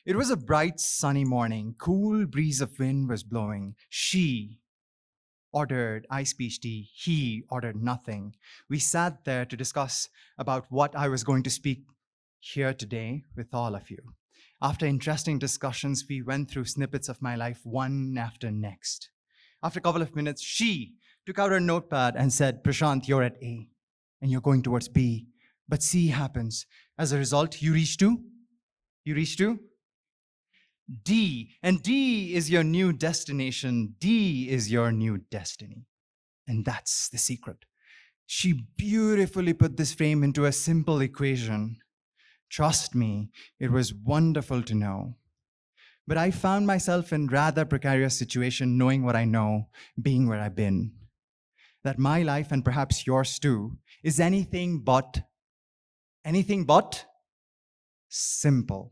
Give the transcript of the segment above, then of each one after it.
It was a bright, sunny morning. Cool breeze of wind was blowing. She ordered iced peach tea. He ordered nothing. We sat there to discuss about what I was going to speak here today with all of you. After interesting discussions, we went through snippets of my life one after next. After a couple of minutes, she took out her notepad and said, Prashant, you're at A and you're going towards B, but C happens. As a result, you reach to? You reach to? D, and D is your new destination. D is your new destiny. And that's the secret. She beautifully put this frame into a simple equation. Trust me, it was wonderful to know. But I found myself in rather precarious situation, knowing what I know, being where I've been. That my life, and perhaps yours too, is anything but simple.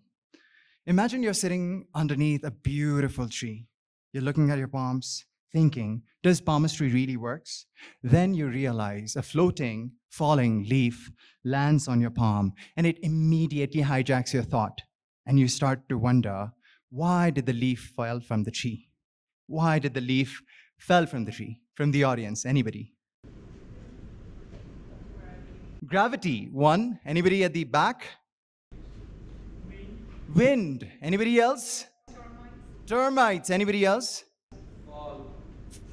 Imagine you're sitting underneath a beautiful tree. You're looking at your palms, thinking, does palmistry really works? Then you realize a floating, falling leaf lands on your palm, and it immediately hijacks your thought. And you start to wonder, why did the leaf fall from the tree? Why did the leaf fall from the tree? From the audience, anybody? Gravity, one. Anybody at the back? Wind. Anybody else? Termites. Anybody else?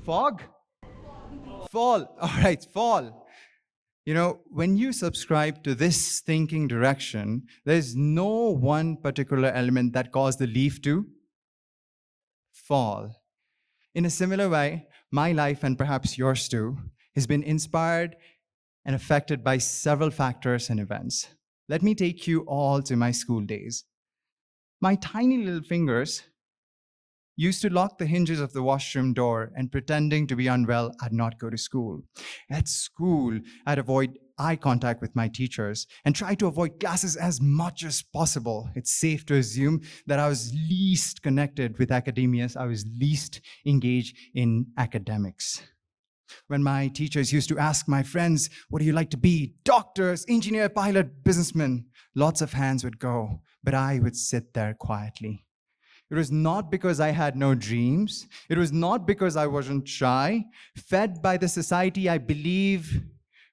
Fog? Fall. All right, fall. You know, when you subscribe to this thinking direction, there's no one particular element that caused the leaf to fall. In a similar way, my life, and perhaps yours too, has been inspired and affected by several factors and events. Let me take you all to my school days. My tiny little fingers used to lock the hinges of the washroom door, and pretending to be unwell, I'd not go to school. At school, I'd avoid eye contact with my teachers and try to avoid classes as much as possible. It's safe to assume that I was least connected with academia. I was least engaged in academics. When my teachers used to ask my friends, what do you like to be? Doctors, engineer, pilot, businessman. Lots of hands would go, but I would sit there quietly. It was not because I had no dreams. It was not because I wasn't shy. Fed by the society, I believe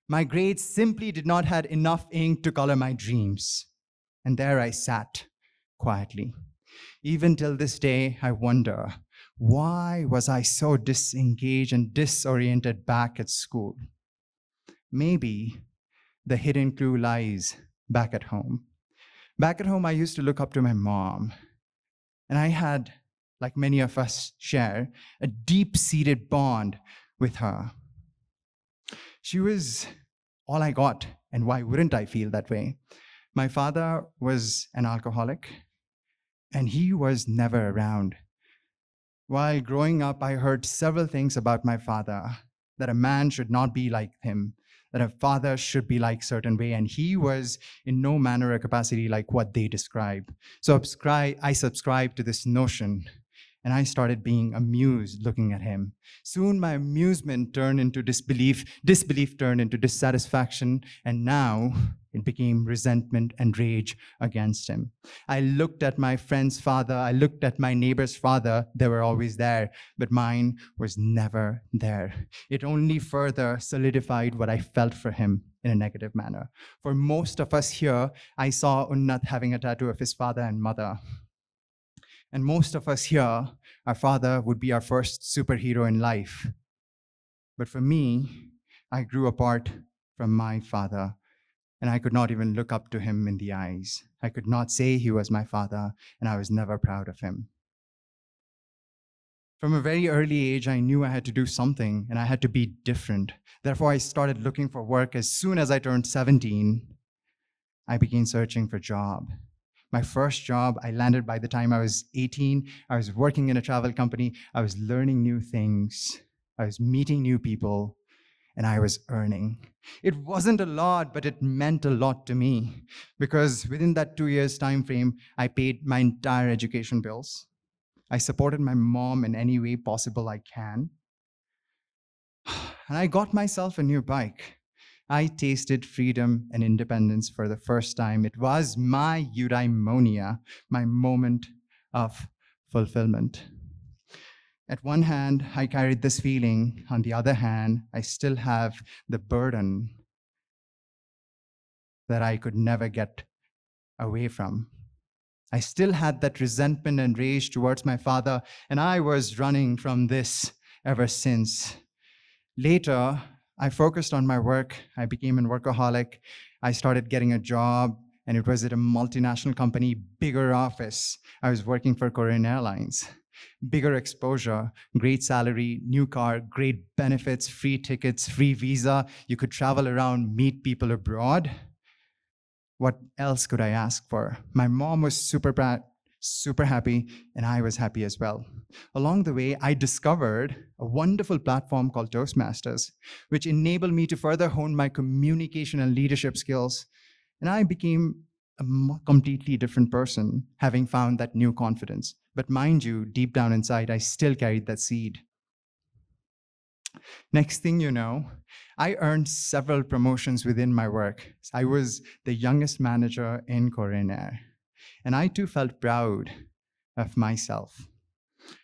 my grades simply did not have enough ink to color my dreams. And there I sat quietly. Even till this day, I wonder, why was I so disengaged and disoriented back at school? Maybe the hidden clue lies back at home. Back at home, I used to look up to my mom. And I had, like many of us share, a deep-seated bond with her. She was all I got, and why wouldn't I feel that way? My father was an alcoholic, and he was never around. While growing up, I heard several things about my father, that a man should not be like him, that a father should be like certain way, and he was in no manner or capacity like what they describe. So I subscribed to this notion, and I started being amused looking at him. Soon my amusement turned into disbelief, disbelief turned into dissatisfaction, and now it became resentment and rage against him. I looked at my friend's father, I looked at my neighbor's father, they were always there, but mine was never there. It only further solidified what I felt for him in a negative manner. For most of us here, I saw Unnat having a tattoo of his father and mother. And most of us here, our father would be our first superhero in life. But for me, I grew apart from my father, and I could not even look up to him in the eyes. I could not say he was my father, and I was never proud of him. From a very early age, I knew I had to do something, and I had to be different. Therefore, I started looking for work. As soon as I turned 17, I began searching for a job. My first job I landed by the time I was 18. I was working in a travel company. I was learning new things. I was meeting new people, and I was earning. It wasn't a lot, but it meant a lot to me, because within that 2 years time frame, I paid my entire education bills. I supported my mom in any way possible I can. And I got myself a new bike. I tasted freedom and independence for the first time. It was my eudaimonia, my moment of fulfillment. At one hand, I carried this feeling. On the other hand, I still have the burden that I could never get away from. I still had that resentment and rage towards my father, and I was running from this ever since. Later, I focused on my work. I became a workaholic. I started getting a job, and it was at a multinational company, bigger office. I was working for Korean Airlines. Bigger exposure, great salary, new car, great benefits, free tickets, free visa. You could travel around, meet people abroad. What else could I ask for? My mom was super happy, and I was happy as well. Along the way, I discovered a wonderful platform called Toastmasters, which enabled me to further hone my communication and leadership skills. And I became a completely different person, having found that new confidence. But mind you, deep down inside, I still carried that seed. Next thing you know, I earned several promotions within my work. I was the youngest manager in Korean Air, and I too felt proud of myself.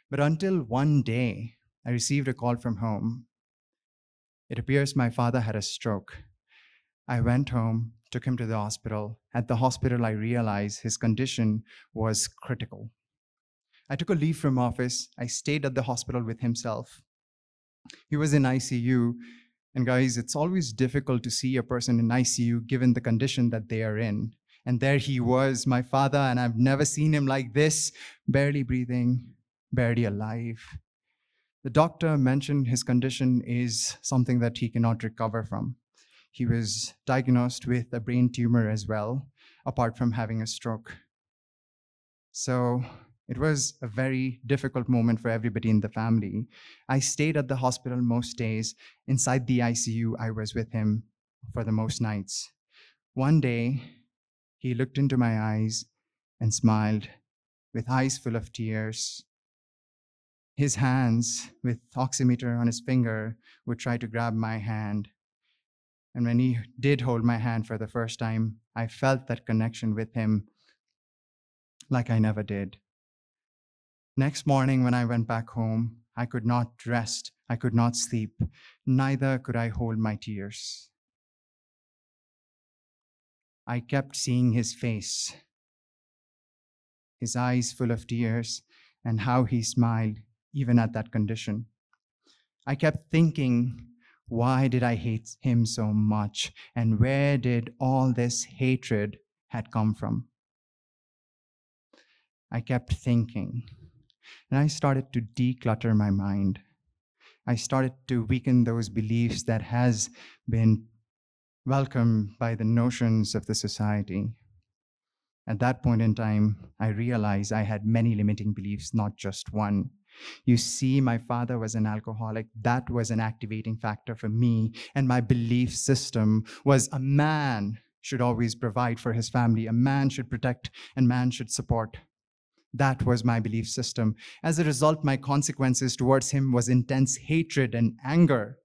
But until one day, I received a call from home. It appears my father had a stroke. I went home, took him to the hospital. At the hospital, I realized his condition was critical. I took a leave from office. I stayed at the hospital with himself. He was in ICU. And guys, it's always difficult to see a person in ICU given the condition that they are in. And there he was, my father, and I've never seen him like this, barely breathing, barely alive. The doctor mentioned his condition is something that he cannot recover from. He was diagnosed with a brain tumor as well, apart from having a stroke. So it was a very difficult moment for everybody in the family. I stayed at the hospital most days. Inside the ICU, I was with him for the most nights. One day, he looked into my eyes and smiled with eyes full of tears. His hands, with oximeter on his finger, would try to grab my hand. And when he did hold my hand for the first time, I felt that connection with him like I never did. Next morning, when I went back home, I could not rest, I could not sleep, neither could I hold my tears. I kept seeing his face, his eyes full of tears, and how he smiled, even at that condition. I kept thinking, why did I hate him so much? And where did all this hatred had come from? I kept thinking, and I started to declutter my mind. I started to weaken those beliefs that has been welcomed by the notions of the society. At that point in time, I realized I had many limiting beliefs, not just one. You see, my father was an alcoholic. That was an activating factor for me. And my belief system was a man should always provide for his family. A man should protect and man should support. That was my belief system. As a result, my consequences towards him was intense hatred and anger.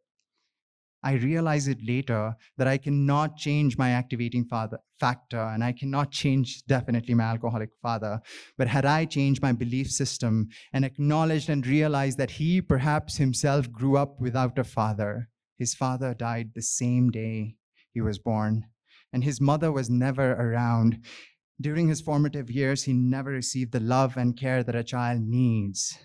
I realized it later that I cannot change my activating factor, and I cannot change definitely my alcoholic father. But had I changed my belief system and acknowledged and realized that he perhaps himself grew up without a father, his father died the same day he was born, and his mother was never around. During his formative years, he never received the love and care that a child needs.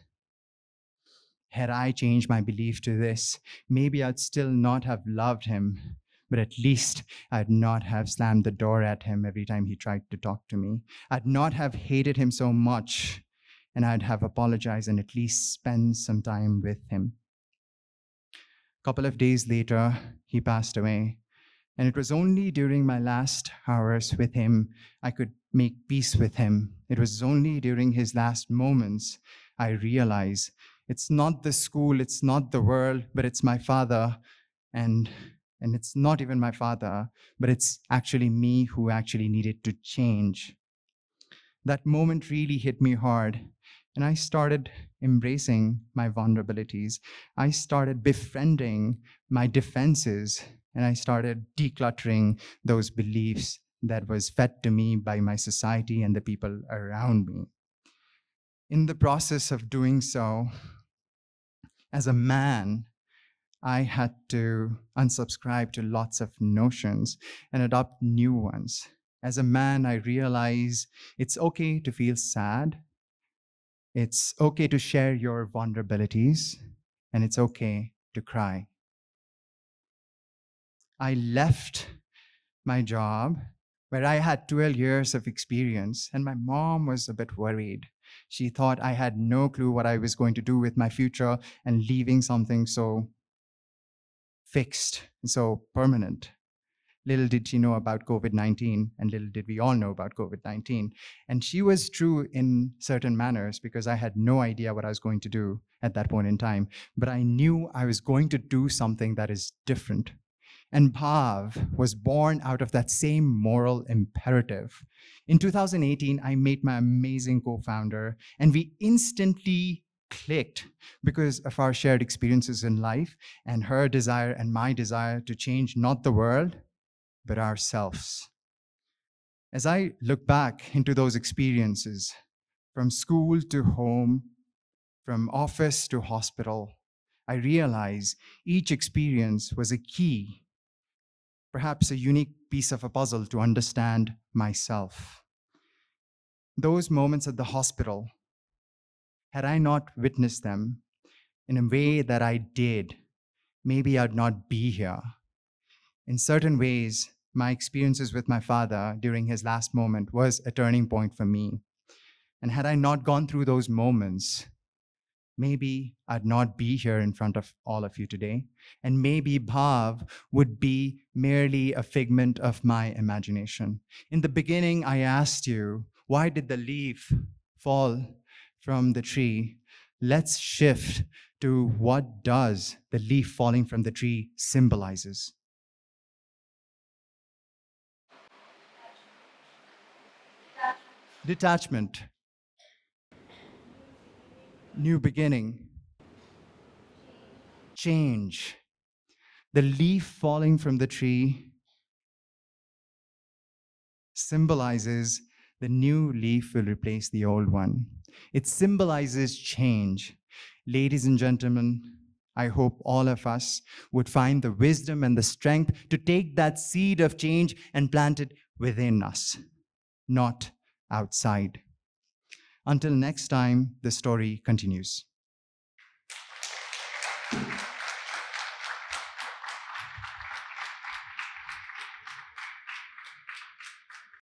Had I changed my belief to this, maybe I'd still not have loved him, but at least I'd not have slammed the door at him every time he tried to talk to me. I'd not have hated him so much, and I'd have apologized and at least spent some time with him. A couple of days later, he passed away. And it was only during my last hours with him I could make peace with him. It was only during his last moments I realized it's not the school, it's not the world, but it's my father. And it's not even my father, but it's actually me who actually needed to change. That moment really hit me hard. And I started embracing my vulnerabilities. I started befriending my defenses and I started decluttering those beliefs that was fed to me by my society and the people around me. In the process of doing so, as a man, I had to unsubscribe to lots of notions and adopt new ones. As a man, I realize it's okay to feel sad. It's okay to share your vulnerabilities, and it's okay to cry. I left my job where I had 12 years of experience, and my mom was a bit worried. She thought I had no clue what I was going to do with my future and leaving something so fixed, so permanent. Little did she know about COVID-19, and little did we all know about COVID-19. And she was true in certain manners because I had no idea what I was going to do at that point in time. But I knew I was going to do something that is different. And Vaav was born out of that same moral imperative. In 2018, I met my amazing co-founder, and we instantly clicked because of our shared experiences in life and her desire and my desire to change not the world, but ourselves. As I look back into those experiences, from school to home, from office to hospital, I realize each experience was a key, perhaps a unique piece of a puzzle to understand myself. Those moments at the hospital, had I not witnessed them in a way that I did, maybe I'd not be here. In certain ways, my experiences with my father during his last moment was a turning point for me. And had I not gone through those moments, maybe I'd not be here in front of all of you today. And maybe Vaav would be merely a figment of my imagination. In the beginning, I asked you, why did the leaf fall from the tree? Let's shift to what does the leaf falling from the tree symbolizes. Detachment, new beginning, change. The leaf falling from the tree symbolizes the new leaf will replace the old one. It symbolizes change. Ladies and gentlemen, I hope all of us would find the wisdom and the strength to take that seed of change and plant it within us, not outside. Until next time, the story continues.